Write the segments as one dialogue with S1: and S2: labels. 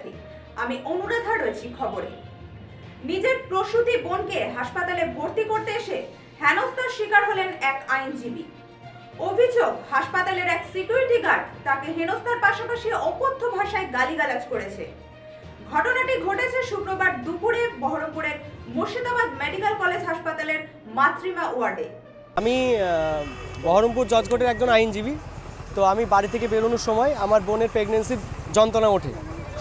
S1: সাথী, আমি অনুরাধা রয়েছি খবরে। নিজের প্রসূতি বোনকে হাসপাতালে ভর্তি করতে এসে হেনস্থার শিকার হলেন এক আইনজীবী। অভিযোগ, হাসপাতালের এক সিকিউরিটি গার্ড তাকে হেনস্থার পাশাপাশি অকথ্য ভাষায় গালিগালাজ করেছে। ঘটনাটি ঘটেছে শুক্রবার দুপুরে বহরমপুরের মুর্শিদাবাদ মেডিকেল কলেজ হাসপাতালের মাতৃমা ওয়ার্ডে।
S2: আমি বহরমপুর জজকোর্টের একজন আইনজীবী। তো আমি বাড়ি থেকে বেরোনোর সময় আমার বোনের প্রেগনেন্সির যন্ত্রণা ওঠে।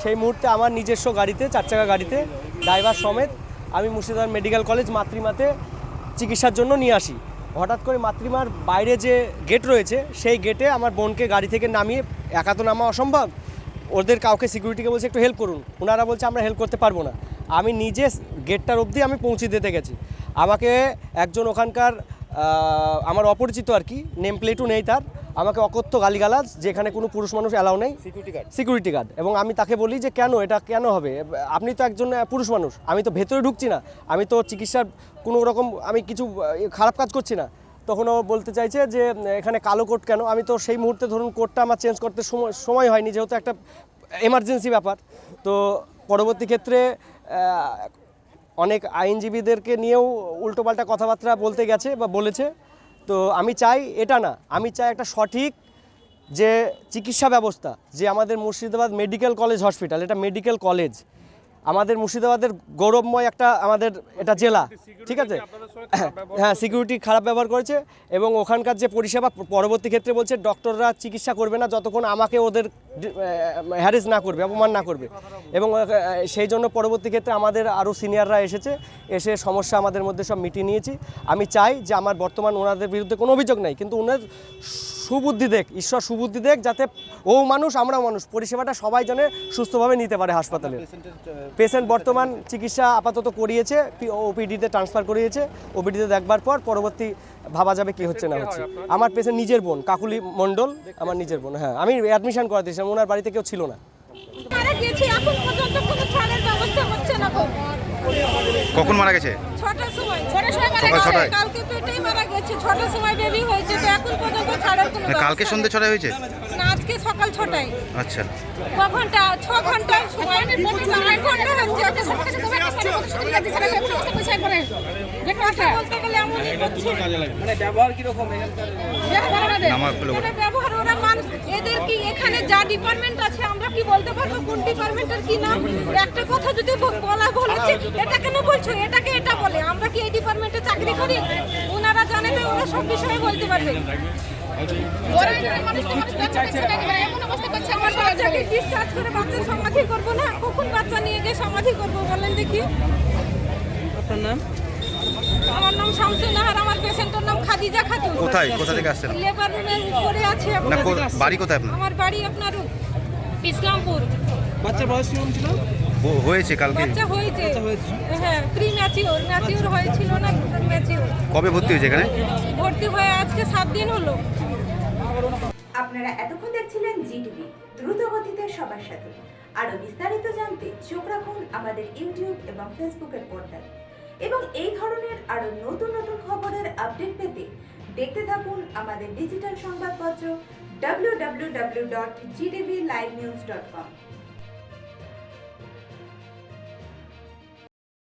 S2: সেই মুহূর্তে আমার নিজস্ব গাড়িতে, 4 চাকা গাড়িতে ড্রাইভার সমেত আমি মুর্শিদাবাদ মেডিকেল কলেজ মাতৃমাতে চিকিৎসার জন্য নিয়ে আসি। হঠাৎ করে মাতৃমার বাইরে যে গেট রয়েছে সেই গেটে আমার বোনকে গাড়ি থেকে নামিয়ে, একা তো নামা অসম্ভব, ওদের কাউকে সিকিউরিটিকে বলছে একটু হেল্প করুন। ওনারা বলছে আমরা হেল্প করতে পারবো না। আমি নিজে গেটটার অবধি আমি পৌঁছে দিতে গেছি। আমাকে একজন ওখানকার আমার অপরিচিত আর কি, নেম প্লেটও নেই তার, আমাকে অকথ্য গালিগালাজ, যেখানে কোনো পুরুষ মানুষ অ্যালাউ নেই, সিকিউরিটি গার্ড। এবং আমি তাকে বলি যে কেন, এটা কেন হবে, আপনি তো একজন পুরুষ মানুষ, আমি তো ভেতরে ঢুকছি না, আমি তো চিকিৎসার কোনো রকম আমি কিছু খারাপ কাজ করছি না। তখন ও বলতে চাইছে যে এখানে কালো কোট কেন। আমি তো সেই মুহূর্তে ধরুন কোটটা আমার চেঞ্জ করতে সময় হয়নি, যেহেতু একটা এমার্জেন্সি ব্যাপার। তো পরবর্তী ক্ষেত্রে অনেক আইনজীবীদেরকে নিয়েও উল্টোপাল্টা কথাবার্তা বলতে গেছে বা বলেছে। তো আমি চাই এটা না, আমি চাই একটা সঠিক যে চিকিৎসা ব্যবস্থা, যে আমাদের মুর্শিদাবাদ মেডিকেল কলেজ হসপিটাল, এটা মেডিকেল কলেজ, আমাদের মুর্শিদাবাদের গৌরবময় একটা আমাদের এটা জেলা, ঠিক আছে। হ্যাঁ, সিকিউরিটি খারাপ ব্যবহার করেছে এবং ওখানকার যে পরিষেবা, পরবর্তী ক্ষেত্রে বলছে ডক্টররা চিকিৎসা করবে না যতক্ষণ আমাকে ওদের হ্যারেস না করবে, অপমান না করবে। এবং সেই জন্য পরবর্তী ক্ষেত্রে আমাদের আরও সিনিয়ররা এসে সমস্যা আমাদের মধ্যে সব মিটিয়ে নিয়েছি। আমি চাই যে আমার বর্তমান ওনাদের বিরুদ্ধে কোনো অভিযোগ নেই, কিন্তু ওনার সুবুদ্ধি দেখ, ঈশ্বর সুবুদ্ধি দেখ, যাতে ও মানুষ আমরাও মানুষ, পরিষেবাটা সবাই যেন সুস্থভাবে নিতে পারে হাসপাতালে। পেশেন্ট বর্তমান চিকিৎসা আপাতত করিয়েছে, ওপিডিতে ট্রান্সফার করিয়েছে। ওপিডিতে দেখবার পর পরবর্তী ভাবা যাবে কি হচ্ছে না হচ্ছে। আমার পেশেন্ট নিজের বোন কাকুলি মণ্ডল, আমার নিজের বোন। হ্যাঁ, আমি অ্যাডমিশন করাতে দিয়েছিলাম, ওনার বাড়িতে কেউ ছিল না।
S3: কখন মারা গেছে?
S4: 6টার সময় মারা গেছে। কালকে পেটেই মারা গেছে, 6টার সময় বেবি হয়েছে। তো এখন পর্যন্ত ছাড়ার কোনো
S3: কালকে সন্ধ্যে 6টায় হয়েছে
S4: না, আজকে সকাল 6টায়।
S3: আচ্ছা,
S4: ক ঘন্টা? 6 ঘন্টার সময়, 8 ঘন্টা হচ্ছে। বলতে গেলে এমনই করছে।
S5: মানে ব্যবহার কিরকম?
S4: ব্যবহার, ওরা মানুষ, এদের কি এখানে যা ডিপার্টমেন্ট আছে আমরা কি বলতে পারবো কোন ডিপার্টমেন্টের কি নাম? একটা কথা যদি বলেছে, এটা কেন বলছো, এটাকে এটা বলে, আমরা কি এই ডিপার্টমেন্টে চাকরি করি? ওনারা জানে তো, ওরা সব বিষয়ে বলতে পারবে। আমার বাচ্চাকে ডিসচার্জ করে বাচ্চার সমাধি করবো না, কখন বাচ্চা নিয়ে গিয়ে সমাধি করবো বলেন দেখি।
S5: আপনার নাম?
S4: আমার নাম শামসুন্নাহার, আমার পেশেন্টের নাম খাদিজা খাতুন।
S3: কোথায়, কোথা থেকে আসছেন?
S4: লেবার রুমের উপরে আছে।
S3: না, বাড়ি কোথায় আপনার?
S4: আমার বাড়ি আপনার ইসলামপুর।
S5: বাচ্চার বয়স কেমন ছিল?
S3: হয়েছে কালকে?
S4: বাচ্চা হয়েছে, হ্যাঁ, প্রি ম্যাচিওর হয়েছিল না, ম্যাচিওর।
S3: কবে ভর্তি হয়েছে এখানে?
S4: ভর্তি হয়ে আজকে 7 দিন হলো।
S1: আপনারা এতক্ষণ দেখছিলেন জিটিভি, দ্রুত গতিতে সবার সাথে। আরো বিস্তারিত জানতে চোখ রাখুন আমাদের ইউটিউব এবং ফেসবুকের পর্দায়। এবং এই ধরনের আরো নতুন নতুন খবরের আপডেট পেতে দেখতে থাকুন আমাদের ডিজিটাল সংবাদপত্র www.gtvlivenews.com।